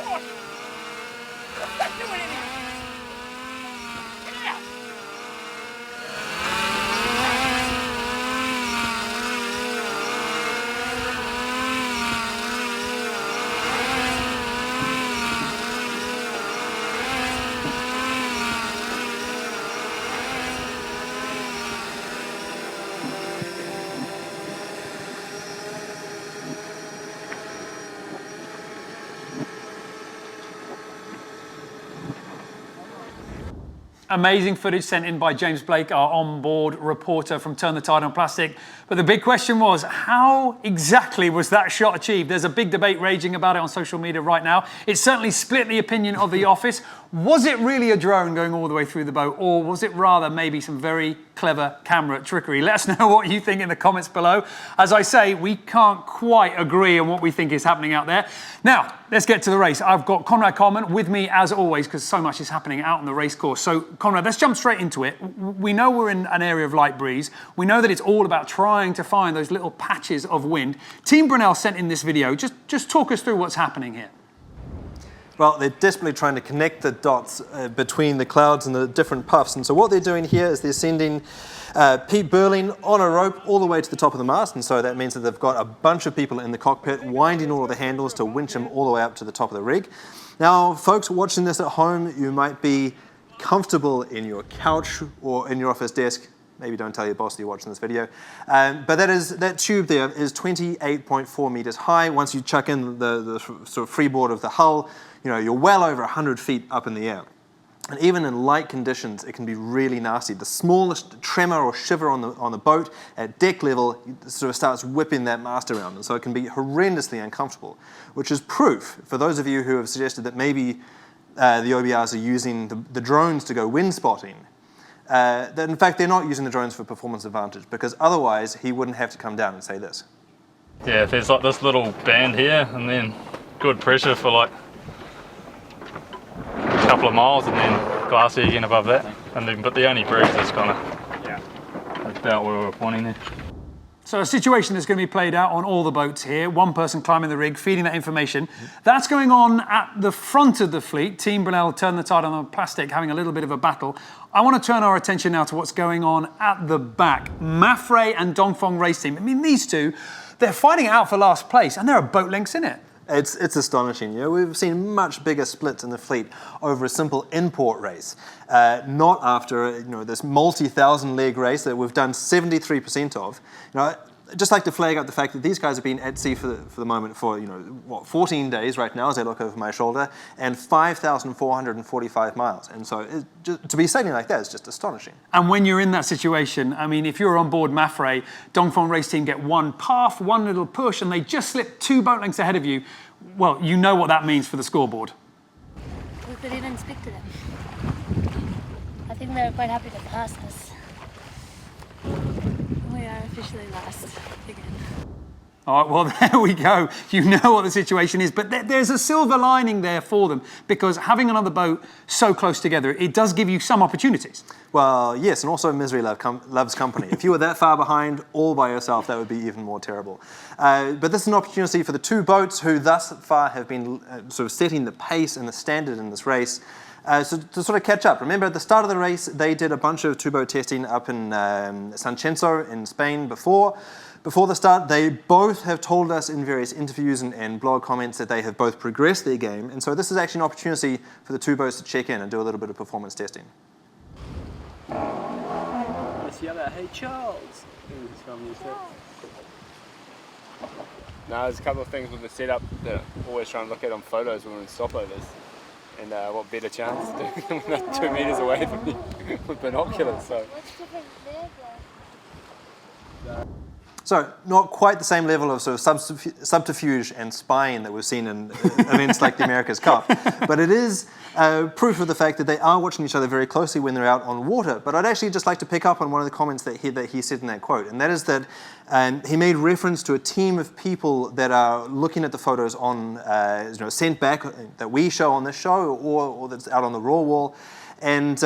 on! What's that doing in here? Get out! Amazing footage sent in by James Blake, our onboard reporter from Turn the Tide on Plastic. But the big question was, how exactly was that shot achieved? There's a big debate raging about it on social media right now. It certainly split the opinion of the office. Was it really a drone going all the way through the boat, or was it rather maybe some very clever camera trickery? Let us know what you think in the comments below. As I say, we can't quite agree on what we think is happening out there. Now, let's get to the race. I've got Conrad Coleman with me as always, because so much is happening out on the race course. So, Conrad, let's jump straight into it. We know we're in an area of light breeze. We know that it's all about trying to find those little patches of wind. Team Brunel sent in this video. Just talk us through what's happening here. Well, they're desperately trying to connect the dots between the clouds and the different puffs. And so what they're doing here is they're sending Pete Burling on a rope all the way to the top of the mast. And so that means that they've got a bunch of people in the cockpit winding all of the handles to winch him all the way up to the top of the rig. Now, folks watching this at home, you might be comfortable in your couch or in your office desk. Maybe don't tell your boss that you're watching this video. But that tube there is 28.4 meters high. Once you chuck in the sort of freeboard of the hull, you know, you're well over 100 feet up in the air. And even in light conditions, it can be really nasty. The smallest tremor or shiver on the boat at deck level sort of starts whipping that mast around. And so it can be horrendously uncomfortable, which is proof for those of you who have suggested that maybe the OBRs are using the drones to go wind spotting. That in fact, they're not using the drones for performance advantage, because otherwise he wouldn't have to come down and say this. Yeah, there's like this little band here and then good pressure for like a couple of miles and then glassy again above that. And then, but the only breeze is kind of about where we're pointing there. So a situation that's going to be played out on all the boats here. One person climbing the rig, feeding that information. That's going on at the front of the fleet. Team Brunel, Turn the Tide on Plastic, having a little bit of a battle. I want to turn our attention now to what's going on at the back. Mafre and Dongfeng Race Team. I mean, these two, they're fighting it out for last place, and there are boat lengths in it. It's astonishing. You know, we've seen much bigger splits in the fleet over a simple import race, not after this multi-thousand leg race that we've done 73% of. You know, I'd just like to flag up the fact that these guys have been at sea for the moment for 14 days right now as I look over my shoulder, and 5,445 miles. And so to be sailing like that is just astonishing. And when you're in that situation, I mean, if you're on board Mafre, Dongfeng Race Team get one path, one little push, and they just slip 2 boat lengths ahead of you. Well, you know what that means for the scoreboard. We could even speak to them. I think they're quite happy to pass us. We are officially last again. All right, well, there we go. You know what the situation is, but there's a silver lining there for them, because having another boat so close together, it does give you some opportunities. Well, yes, and also misery loves company. If you were that far behind all by yourself, that would be even more terrible. But this is an opportunity for the 2 boats who thus far have been sort of setting the pace and the standard in this race. So to sort of catch up, remember at the start of the race, they did a bunch of 2-boat testing up in San Censo in Spain before the start. They both have told us in various interviews and blog comments that they have both progressed their game. And so this is actually an opportunity for the 2 boats to check in and do a little bit of performance testing. Let's yell out, "Hey Charles!" No, there's a couple of things with the setup that I always try and look at on photos when we're in stopovers. And what better chance to do than when they're 2 meters away from you with binoculars. So not quite the same level of sort of subterfuge and spying that we've seen in events like the America's Cup, but it is proof of the fact that they are watching each other very closely when they're out on water. But I'd actually just like to pick up on one of the comments that he said in that quote, and that is that he made reference to a team of people that are looking at the photos on sent back that we show on this show or that's out on the raw wall. And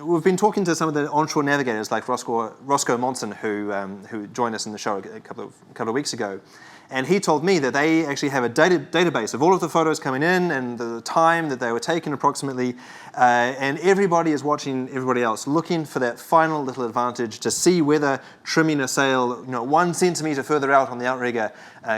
we've been talking to some of the onshore navigators like Roscoe Monson, who joined us in the show a couple of weeks ago. And he told me that they actually have a database of all of the photos coming in and the time that they were taken approximately, and everybody is watching everybody else, looking for that final little advantage to see whether trimming a sail 1 centimetre further out on the outrigger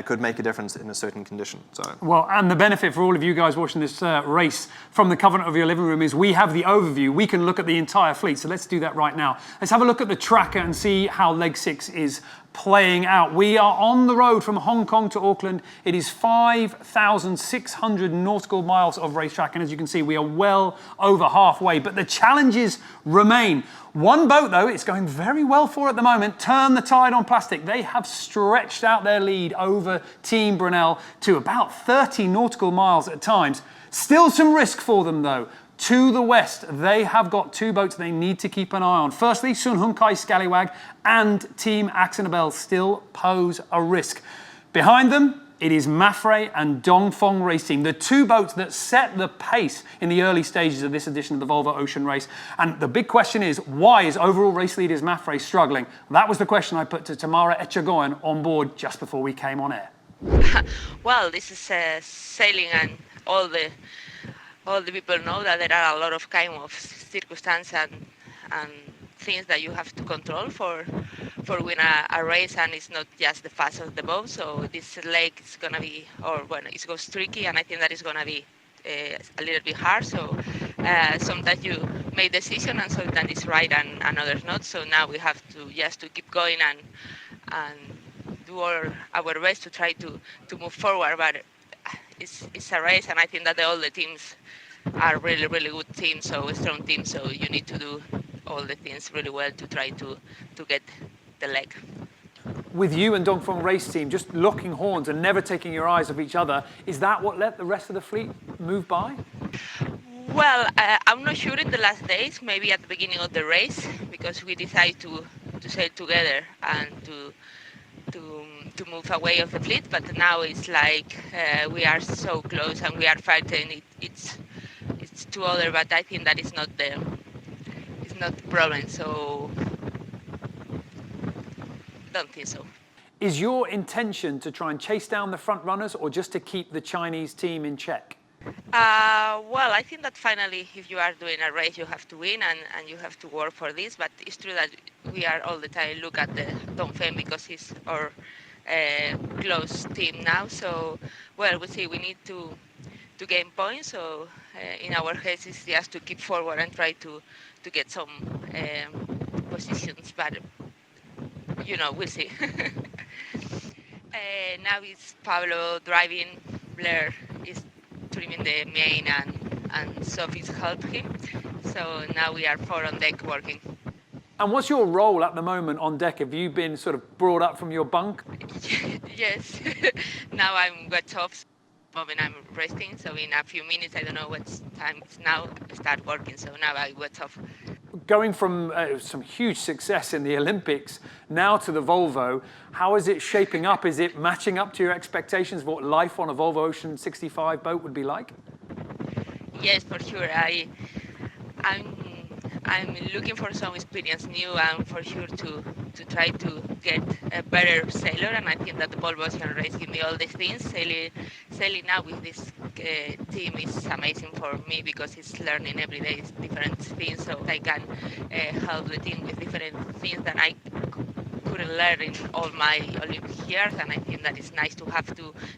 could make a difference in a certain condition. So. Well, and the benefit for all of you guys watching this race from the comfort of your living room is we have the overview. We can look at the entire fleet. So let's do that right now. Let's have a look at the tracker and see how leg 6 is playing out. We are on the road from Hong Kong to Auckland. It is 5,600 nautical miles of racetrack, and as you can see, we are well over halfway, but the challenges remain. One boat, though, it's going very well for at the moment, Turn the Tide on Plastic. They have stretched out their lead over Team Brunel to about 30 nautical miles at times. Still some risk for them, though. To the west, they have got 2 boats they need to keep an eye on. Firstly, Sun Hung Kai Scallywag and Team Axonabel still pose a risk. Behind them, it is Mafre and Dongfeng Race Team, the 2 boats that set the pace in the early stages of this edition of the Volvo Ocean Race. And the big question is, why is overall race leaders Mafre struggling? That was the question I put to Tamara Echegoyen on board just before we came on air. Well, this is sailing, and all the people know that there are a lot of kind of circumstances and things that you have to control for win a race, and it's not just the fast of the boat. So this leg is gonna be, or when it goes tricky, and I think that is gonna be a little bit hard. So sometimes you make decision, and sometimes it's right and others not. So now we have to just to keep going and do our best to try to move forward. But it's a race, and I think that all the teams are really, really good teams, so a strong team. So you need to do all the things really well to try to get the leg. With you and Dongfeng Race Team just locking horns and never taking your eyes off each other, is that what let the rest of the fleet move by? Well, I'm not sure in the last days, maybe at the beginning of the race, because we decided to sail together and to move away of the fleet, but now it's like we are so close and we are fighting. It's two other, but I think that is not the problem. So don't think so. Is your intention to try and chase down the front runners, or just to keep the Chinese team in check? Well, I think that finally, if you are doing a race, you have to win and you have to work for this. But it's true that we are all the time look at the Dongfeng because he's our close team now. So, well, we see we need to gain points. So in our heads, it's just to keep forward and try to get some positions. But we'll see. Now it's Pablo driving. Blair is trimming the main, and Sophie's helped him. So now we are 4 on deck working. And what's your role at the moment on deck? Have you been sort of brought up from your bunk? Yes. Now I'm got off. Moment I'm resting. So in a few minutes, I don't know what time it's now, I start working. So now I got off. Going from some huge success in the Olympics now to the Volvo, how is it shaping up? Is it matching up to your expectations of what life on a Volvo Ocean 65 boat would be like? Yes, for sure. I'm looking for some experience new, and for sure to try to get a better sailor. And I think that the Volvo Ocean Race give me all these things. Sailing now with this team is amazing for me because it's learning every day different things, so I can help the team with different things that I couldn't learn in all my Olympic years. And I think that it's nice to have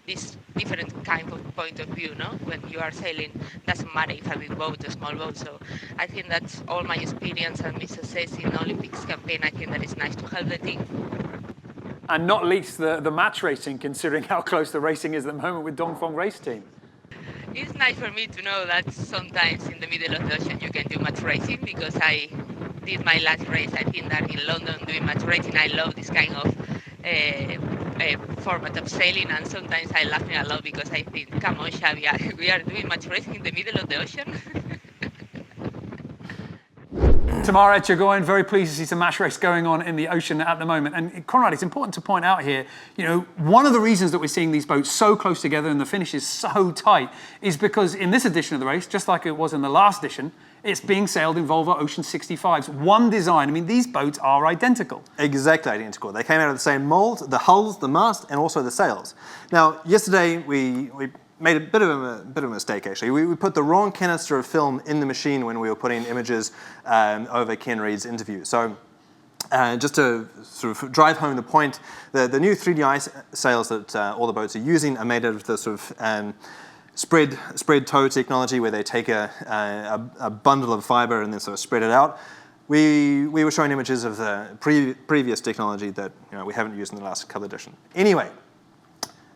this different kind of point of view, no? When you are sailing, doesn't matter if a big boat or a small boat. So I think that's all my experience and my success in Olympics campaign. I think that it's nice to help the team. And not least the match racing, considering how close the racing is at the moment with Dongfeng Race Team. It's nice for me to know that sometimes in the middle of the ocean you can do match racing, because I did my last race. I think that in London doing match racing, I love this kind of format of sailing, and sometimes I laugh a lot because I think, come on, Xavi, we are doing match racing in the middle of the ocean. Tamara Etchegoyen, very pleased to see some match race going on in the ocean at the moment. And Conrad, it's important to point out here, one of the reasons that we're seeing these boats so close together and the finish is so tight is because in this edition of the race, just like it was in the last edition, it's being sailed in Volvo Ocean 65s. One design. I mean, these boats are identical. Exactly identical. They came out of the same mold, the hulls, the mast, and also the sails. Now, yesterday we made a bit of a mistake, actually. We put the wrong canister of film in the machine when we were putting images over Ken Reid's interview. So just to sort of drive home the point, the new 3D sails that all the boats are using are made out of the sort of spread tow technology, where they take a bundle of fiber and then sort of spread it out. We were showing images of the previous technology that we haven't used in the last couple of editions. Anyway,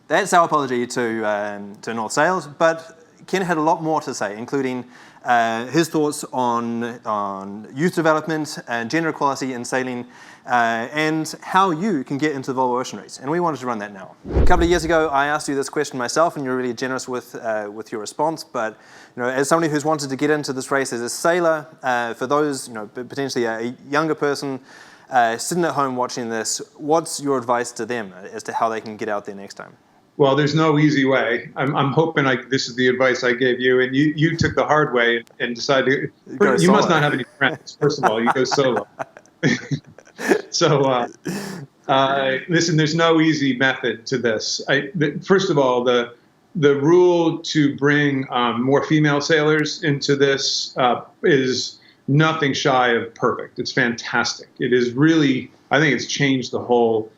that's our apology to North Sails, but Ken had a lot more to say, including his thoughts on youth development and gender equality in sailing, and how you can get into the Volvo Ocean Race. And we wanted to run that now. A couple of years ago, I asked you this question myself, and you were really generous with your response. But as somebody who's wanted to get into this race as a sailor, for those potentially a younger person sitting at home watching this, what's your advice to them as to how they can get out there next time? Well, there's no easy way. I'm hoping this is the advice I gave you, and you took the hard way and decided you must not have any friends. First of all, you go solo. So listen, there's no easy method to this. First of all, the rule to bring more female sailors into this is nothing shy of perfect. It's fantastic. It is really, I think it's changed the whole.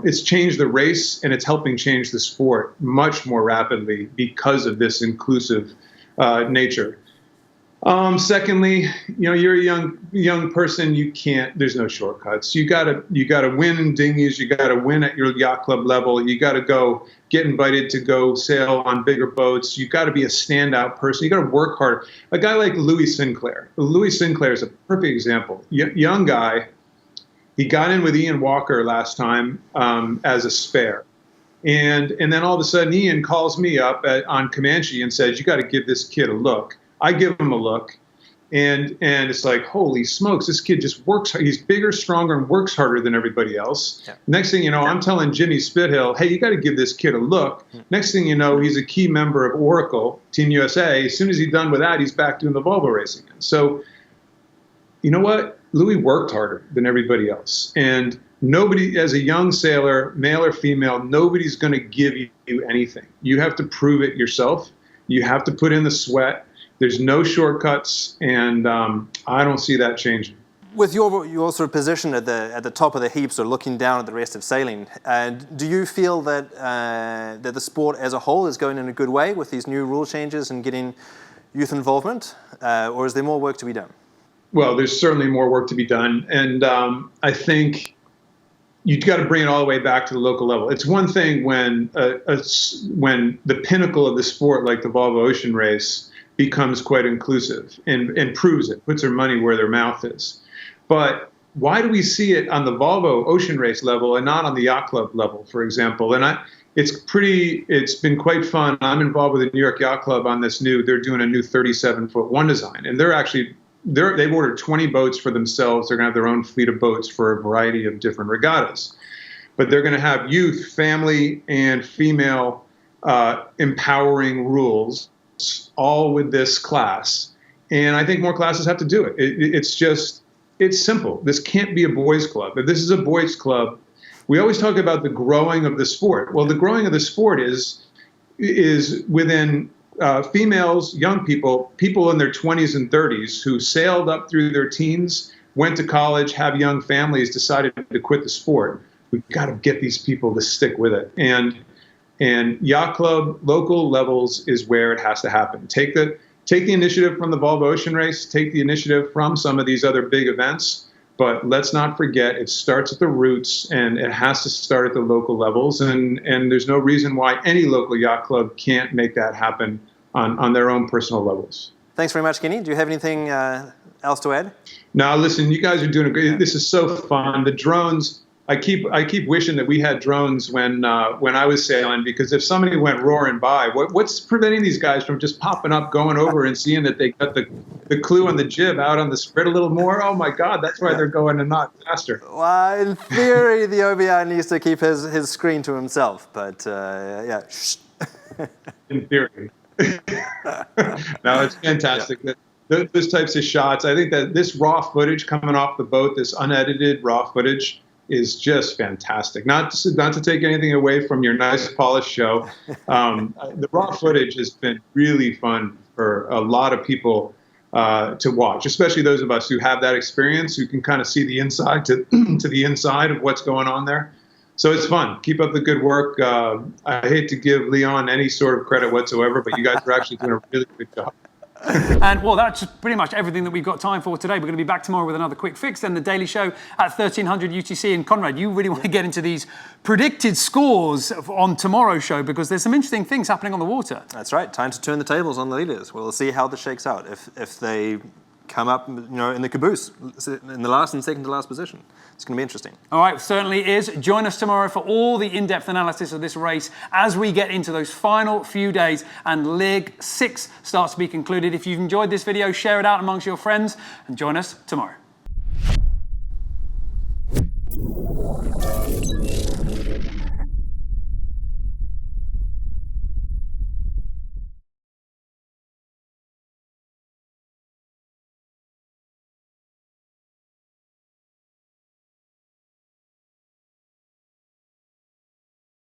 It's changed the race, and it's helping change the sport much more rapidly because of this inclusive nature. Secondly, you're a young person. You can't. There's no shortcuts. You gotta win in dinghies. You gotta win at your yacht club level. You gotta go get invited to go sail on bigger boats. You gotta be a standout person. You gotta work hard. A guy like Louis Sinclair. Louis Sinclair is a perfect example. Young guy. He got in with Ian Walker last time as a spare. And then all of a sudden, Ian calls me up on Comanche and says, you got to give this kid a look. I give him a look. And it's like, holy smokes, this kid just works hard. He's bigger, stronger, and works harder than everybody else. Yeah. Next thing you know, I'm telling Jimmy Spithill, hey, you got to give this kid a look. Next thing you know, he's a key member of Oracle, Team USA. As soon as he's done with that, he's back doing the Volvo racing. So, you know what? Louis worked harder than everybody else. And nobody, as a young sailor, male or female, nobody's going to give you anything. You have to prove it yourself. You have to put in the sweat. There's no shortcuts, and I don't see that changing. With your sort of position at the top of the heap, sort of looking down at the rest of sailing, do you feel that that the sport as a whole is going in a good way with these new rule changes and getting youth involvement, or is there more work to be done? Well, there's certainly more work to be done, and I think you've got to bring it all the way back to the local level. It's one thing when the pinnacle of the sport, like the Volvo Ocean Race, becomes quite inclusive and proves it, puts their money where their mouth is. But why do we see it on the Volvo Ocean Race level and not on the yacht club level, for example? And it's been quite fun. I'm involved with the New York Yacht Club on this they're doing a new 37-foot one design, and they've ordered 20 boats for themselves. They're going to have their own fleet of boats for a variety of different regattas. But they're going to have youth, family, and female empowering rules, all with this class. And I think more classes have to do it. It's simple. This can't be a boys' club. If this is a boys' club, we always talk about the growing of the sport. Well, the growing of the sport is within females, young people in their 20s and 30s who sailed up through their teens, went to college, have young families, decided to quit the sport. We've got to get these people to stick with it. And yacht club, local levels is where it has to happen. Take the initiative from the Volvo Ocean Race, take the initiative from some of these other big events, but let's not forget it starts at the roots and it has to start at the local levels. And there's no reason why any local yacht club can't make that happen on their own personal levels. Thanks very much, Kenny. Do you have anything else to add? No, listen, you guys are doing a great. This is so fun. The drones, I keep wishing that we had drones when I was sailing, because if somebody went roaring by, what's preventing these guys from just popping up, going over and seeing that they got the clue on the jib out on the spread a little more? Oh my God, that's why they're going a knot faster. Well, in theory, the OBI needs to keep his screen to himself, but yeah. In theory. No, it's fantastic. Yeah. Those types of shots. I think that this raw footage coming off the boat, this unedited raw footage, is just fantastic. Not to take anything away from your nice polished show. The raw footage has been really fun for a lot of people to watch, especially those of us who have that experience, who can kind of see the inside to the inside of what's going on there. So it's fun. Keep up the good work. I hate to give Leon any sort of credit whatsoever, but you guys are actually doing a really good job. And well, that's pretty much everything that we've got time for today. We're going to be back tomorrow with another quick fix, then the Daily Show at 1300 UTC. And Conrad, you really want to get into these predicted scores on tomorrow's show, because there's some interesting things happening on the water. That's right. Time to turn the tables on the leaders. We'll see how this shakes out. If they come up, in the caboose, in the last and second to last position. It's going to be interesting. All right, certainly is. Join us tomorrow for all the in-depth analysis of this race as we get into those final few days and Leg 6 starts to be concluded. If you've enjoyed this video, share it out amongst your friends and join us tomorrow.